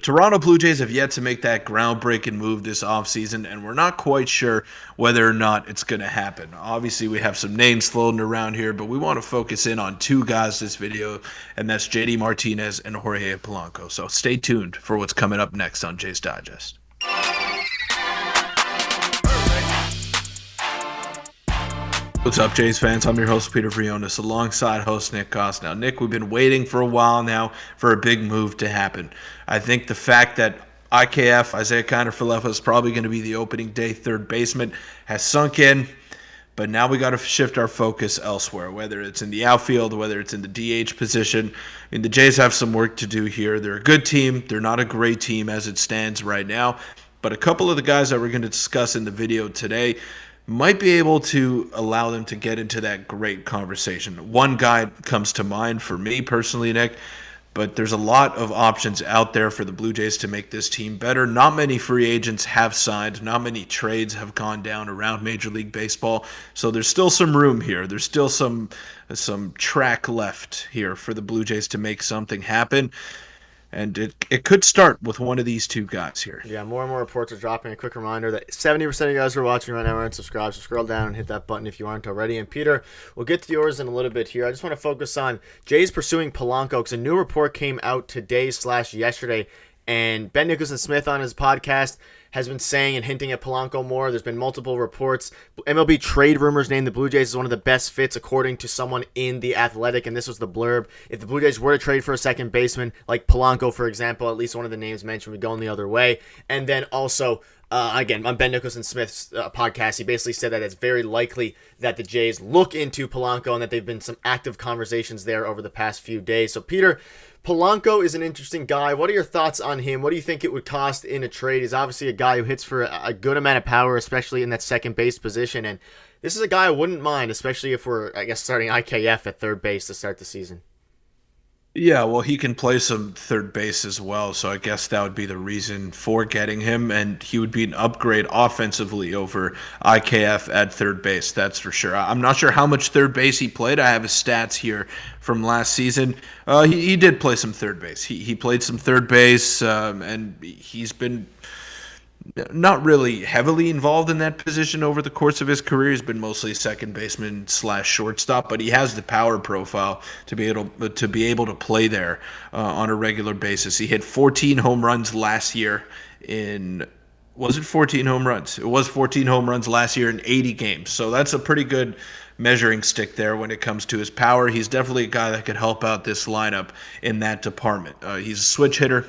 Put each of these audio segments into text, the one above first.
Toronto Blue Jays have yet to make that groundbreaking move this offseason, and we're not quite sure whether or not it's going to happen. Obviously, we have some names floating around here, but we want to focus in on two guys this video, and that's JD Martinez and Jorge Polanco. So stay tuned for what's coming up next on Jays Digest. What's up, Jays fans? I'm your host, Peter Vryonis, alongside host Nick Gosse. Now, Nick, we've been waiting for a while now for a big move to happen. I think the fact that IKF, Isaiah Kiner-Falefa, is probably going to be the opening day third baseman has sunk in, but now we got to shift our focus elsewhere, whether it's in the outfield, whether it's in the DH position. I mean, the Jays have some work to do here. They're a good team. They're not a great team as it stands right now, but a couple of the guys that we're going to discuss in the video today might be able to allow them to get into that great conversation. One guy comes to mind for me personally, Nick, but there's a lot of options out there for the Blue Jays to make this team better. Not many free agents have signed. Not many trades have gone down around Major League Baseball. So there's still some room here. There's still some track left here for the Blue Jays to make something happen. And it could start with one of these two guys here. Yeah, more and more reports are dropping. A quick reminder that 70% of you guys who are watching right now aren't subscribed, so scroll down and hit that button if you aren't already. And Peter, we'll get to yours in a little bit here. I just want to focus on Jays pursuing Polanco because a new report came out today/yesterday, and Ben Nicholson-Smith on his podcast has been saying and hinting at Polanco more. There's been multiple reports. MLB trade rumors named the Blue Jays as one of the best fits according to someone in The Athletic, and this was the blurb. If the Blue Jays were to trade for a second baseman, like Polanco, for example, at least one of the names mentioned would go in the other way. And then also, again, on Ben Nicholson-Smith's podcast, he basically said that it's very likely that the Jays look into Polanco and that they've been some active conversations there over the past few days. So, Peter, Polanco is an interesting guy. What are your thoughts on him? What do you think it would cost in a trade? He's obviously a guy who hits for a good amount of power, especially in that second base position. And this is a guy I wouldn't mind, especially if we're, I guess, starting IKF at third base to start the season. Yeah, well, he can play some third base as well, so I guess that would be the reason for getting him, and he would be an upgrade offensively over IKF at third base, that's for sure. I'm not sure how much third base he played. I have his stats here from last season. He did play some third base. He played some third base, and he's been not really heavily involved in that position over the course of his career. He's been mostly second baseman slash shortstop, but he has the power profile to be able to play there on a regular basis. He hit 14 home runs last year in. Was it 14 home runs? It was 14 home runs last year in 80 games. So that's a pretty good measuring stick there when it comes to his power. He's definitely a guy that could help out this lineup in that department. He's a switch hitter,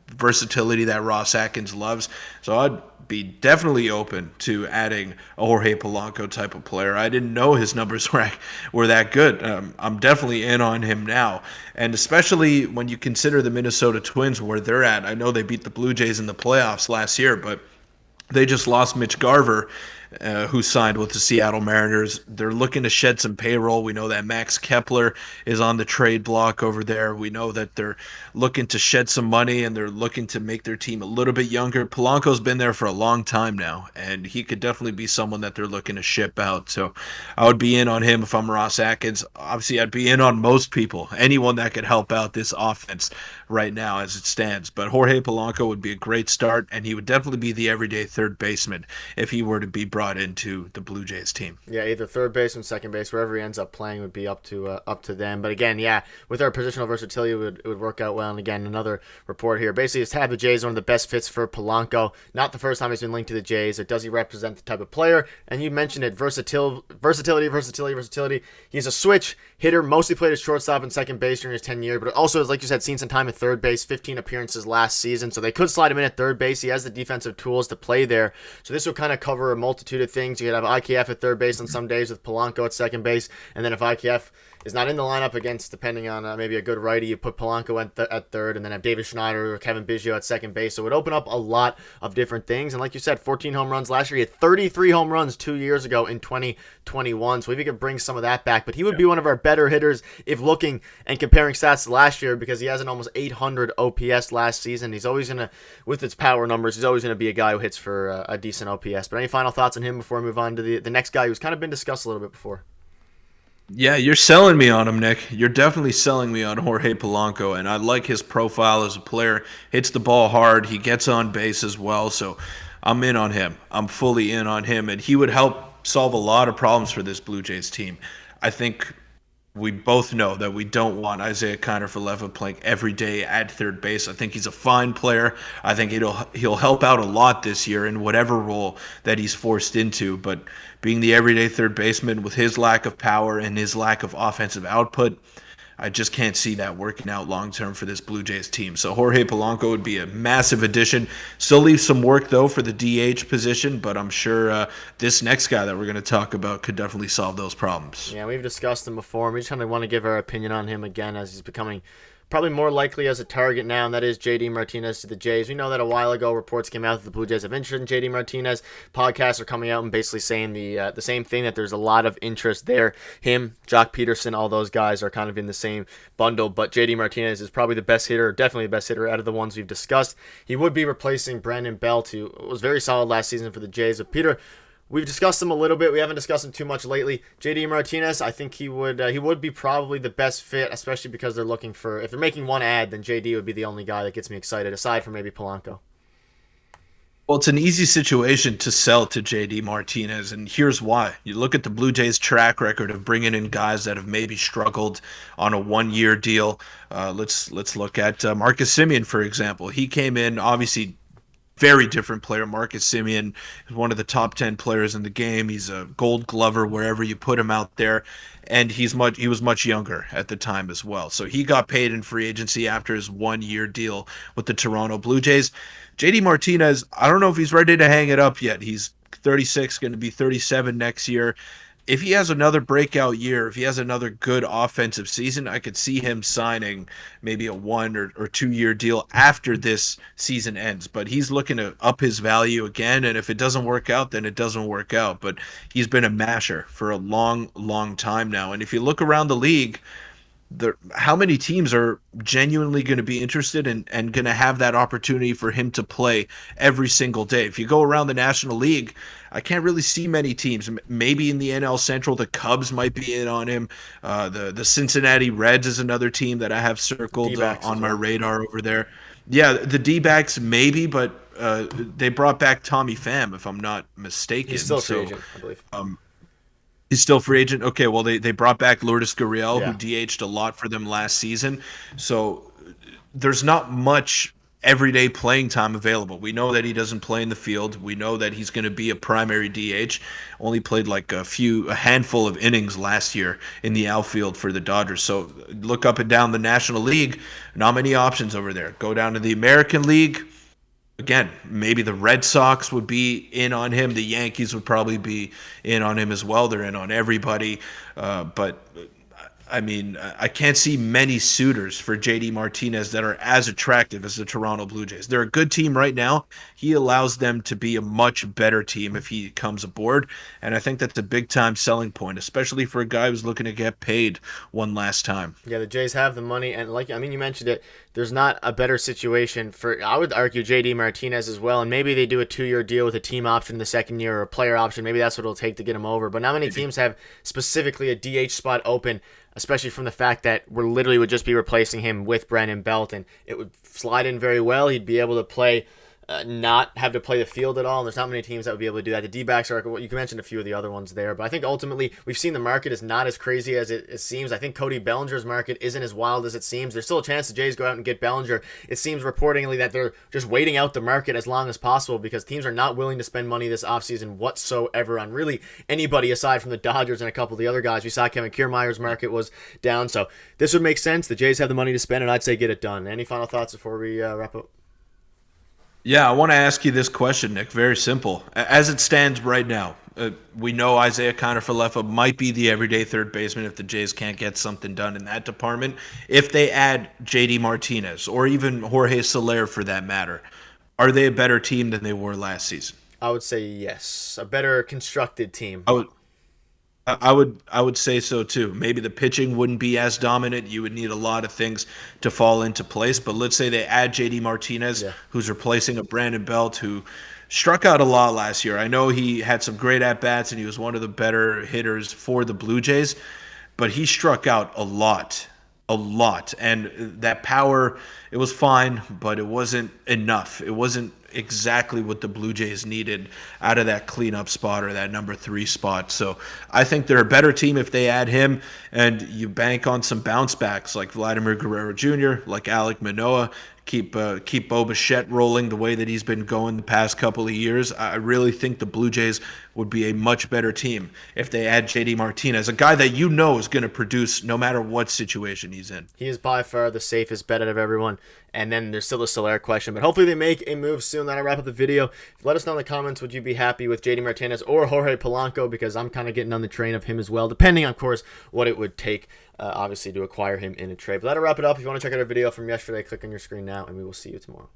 versatility that Ross Atkins loves. So I'd be definitely open to adding a Jorge Polanco type of player. I didn't know his numbers were that good. I'm definitely in on him now. And especially when you consider the Minnesota Twins where they're at. I know they beat the Blue Jays in the playoffs last year, but they just lost Mitch Garver, who signed with the Seattle Mariners. They're looking to shed some payroll. We know that Max Kepler is on the trade block over there. We know that they're looking to shed some money and they're looking to make their team a little bit younger. Polanco's been there for a long time now, and he could definitely be someone that they're looking to ship out. So I would be in on him if I'm Ross Atkins. Obviously, I'd be in on most people, anyone that could help out this offense right now as it stands. But Jorge Polanco would be a great start, and he would definitely be the everyday third baseman if he were to be brought into the Blue Jays team. Yeah, either third base and second base, wherever he ends up playing would be up to them. But again, yeah, with our positional versatility, it would work out well. And again, another report here. Basically, it's had the Jays one of the best fits for Polanco. Not the first time he's been linked to the Jays. Or does he represent the type of player? And you mentioned it, versatility. He's a switch hitter, mostly played as shortstop and second base during his 10 years, but also, like you said, seen some time at third base, 15 appearances last season. So they could slide him in at third base. He has the defensive tools to play there. So this will kind of cover a multitude of things. You could have IKF at third base on some days with Polanco at second base. And then if IKF is not in the lineup against, depending on maybe a good righty, you put Polanco at third, and then have David Schneider or Kevin Biggio at second base. So it would open up a lot of different things. And like you said, 14 home runs last year. He had 33 home runs 2 years ago in 2021. So if he could bring some of that back. But he would be one of our better hitters if looking and comparing stats to last year, because he has an almost 800 OPS last season. He's always going to, with its power numbers, he's always going to be a guy who hits for a decent OPS. But any final thoughts on him before we move on to the next guy who's kind of been discussed a little bit before? Yeah, you're selling me on him, Nick. You're definitely selling me on Jorge Polanco, and I like his profile as a player. Hits the ball hard. He gets on base as well, so I'm in on him. I'm fully in on him, and he would help solve a lot of problems for this Blue Jays team. I think we both know that we don't want Isaiah Kiner-Falefa playing every day at third base. I think he's a fine player. I think he'll help out a lot this year in whatever role that he's forced into. But being the everyday third baseman with his lack of power and his lack of offensive output, I just can't see that working out long term for this Blue Jays team. So Jorge Polanco would be a massive addition. Still leaves some work though for the DH position, but I'm sure this next guy that we're going to talk about could definitely solve those problems. Yeah, we've discussed him before. We just kind of want to give our opinion on him again as he's becoming probably more likely as a target now, and that is JD Martinez to the Jays. We know that a while ago reports came out that the Blue Jays have interest in JD Martinez. Podcasts are coming out and basically saying the same thing, that there's a lot of interest there. Him, Jock Peterson, all those guys are kind of in the same bundle, but JD Martinez is probably the best hitter, definitely the best hitter out of the ones we've discussed. He would be replacing Brandon Belt, who was very solid last season for the Jays. But Peter, we've discussed him a little bit. We haven't discussed him too much lately. JD Martinez, I think he would be probably the best fit, especially because they're looking for, if they're making one ad, then JD would be the only guy that gets me excited, aside from maybe Polanco. Well, it's an easy situation to sell to JD Martinez, and here's why. You look at the Blue Jays' track record of bringing in guys that have maybe struggled on a one-year deal. Let's look at Marcus Semien, for example. He came in, obviously very different player. Marcus Semien is one of the top 10 players in the game. He's a gold glover wherever you put him out there. And he was much younger at the time as well. So he got paid in free agency after his 1 year deal with the Toronto Blue Jays. JD Martinez, I don't know if he's ready to hang it up yet. He's 36, going to be 37 next year. If he has another breakout year, if he has another good offensive season, I could see him signing maybe a 1 or 2 year deal after this season ends. But he's looking to up his value again, and if it doesn't work out, then it doesn't work out. But he's been a masher for a long, long time now. And if you look around the league, how many teams are genuinely going to be interested and going to have that opportunity for him to play every single day? If you go around the National League, I can't really see many teams. Maybe in the NL Central, the Cubs might be in on him. The Cincinnati Reds is another team that I have circled D-backs on as my well. radar over there. Yeah, the D-backs maybe, but they brought back Tommy Pham, if I'm not He's mistaken. still a free So agent, I believe. he's still free agent. Okay, well they brought back Lourdes Gurriel, who Yeah. DH'd a lot for them last season. So there's not much everyday playing time available. We know that he doesn't play in the field. We know that he's going to be a primary DH. Only played like a handful of innings last year in the outfield for the Dodgers. So look up and down the National League, not many options over there. Go down to the American League. Again, maybe the Red Sox would be in on him. The Yankees would probably be in on him as well. They're in on everybody. But I mean, I can't see many suitors for JD Martinez that are as attractive as the Toronto Blue Jays. They're a good team right now. He allows them to be a much better team if he comes aboard. And I think that's a big time selling point, especially for a guy who's looking to get paid one last time. Yeah, the Jays have the money, and like I mean, you mentioned it. There's not a better situation for, I would argue, JD Martinez as well. And maybe they do a 2 year deal with a team option the second year, or a player option. Maybe that's what it'll take to get him over. But not many teams have specifically a DH spot open, especially from the fact that we're literally would just be replacing him with Brandon Belt, and it would slide in very well. He'd be able to play, not have to play the field at all. And there's not many teams that would be able to do that. The D-backs are, well, you can mention a few of the other ones there, but I think ultimately we've seen the market is not as crazy as it seems. I think Cody Bellinger's market isn't as wild as it seems. There's still a chance the Jays go out and get Bellinger. It seems reportingly that they're just waiting out the market as long as possible because teams are not willing to spend money this offseason whatsoever on really anybody aside from the Dodgers and a couple of the other guys. We saw Kevin Kiermaier's market was down, so this would make sense. The Jays have the money to spend, and I'd say get it done. Any final thoughts before we wrap up? Yeah, I want to ask you this question, Nick. Very simple. As it stands right now, we know Isaiah Kiner-Falefa might be the everyday third baseman if the Jays can't get something done in that department. If they add JD Martinez or even Jorge Soler for that matter, are they a better team than they were last season? I would say yes. A better constructed team. I would I would say so too. Maybe the pitching wouldn't be as dominant. You would need a lot of things to fall into place. But let's say they add JD Martinez, Yeah. who's replacing a Brandon Belt who struck out a lot last year. I know he had some great at bats and he was one of the better hitters for the Blue Jays. but he struck out a lot. And that power, it was fine, but it wasn't enough. It wasn't exactly what the Blue Jays needed out of that cleanup spot or that number 3 spot. So I think they're a better team if they add him, and you bank on some bounce backs like Vladimir Guerrero Jr., like Alek Manoah. Keep Bo Bichette rolling the way that he's been going the past couple of years. I really think the Blue Jays would be a much better team if they add JD Martinez, a guy that you know is going to produce no matter what situation he's in. He is by far the safest bet out of everyone. And then there's still the Soler question. But hopefully they make a move soon. That'll wrap up the video. Let us know in the comments, would you be happy with JD Martinez or Jorge Polanco? Because I'm kind of getting on the train of him as well, depending, of course, what it would take, obviously, to acquire him in a trade. But that'll wrap it up. If you want to check out our video from yesterday, click on your screen now, and we will see you tomorrow.